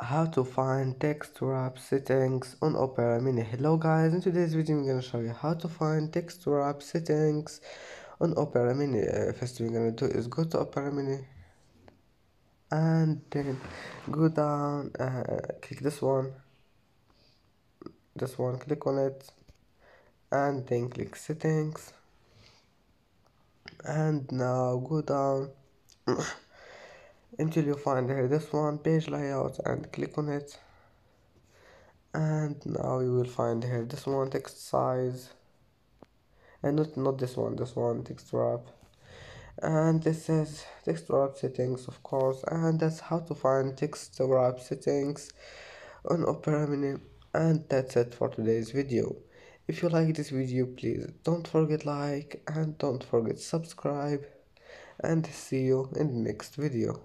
How to find text wrap settings on Opera Mini. Hello guys, in today's video I'm gonna show you how to find text wrap settings on Opera Mini. First thing we're gonna do is go to Opera Mini and then go down, click this one, click on it, and then click settings, and now go down until you find here this one, page layout, and click on it. And now you will find here this one, text size, and not this one text wrap, and this is text wrap settings, of course. And that's how to find text wrap settings on Opera Mini. And that's it for today's video. If you like this video, please don't forget like and don't forget subscribe, and see you in the next video.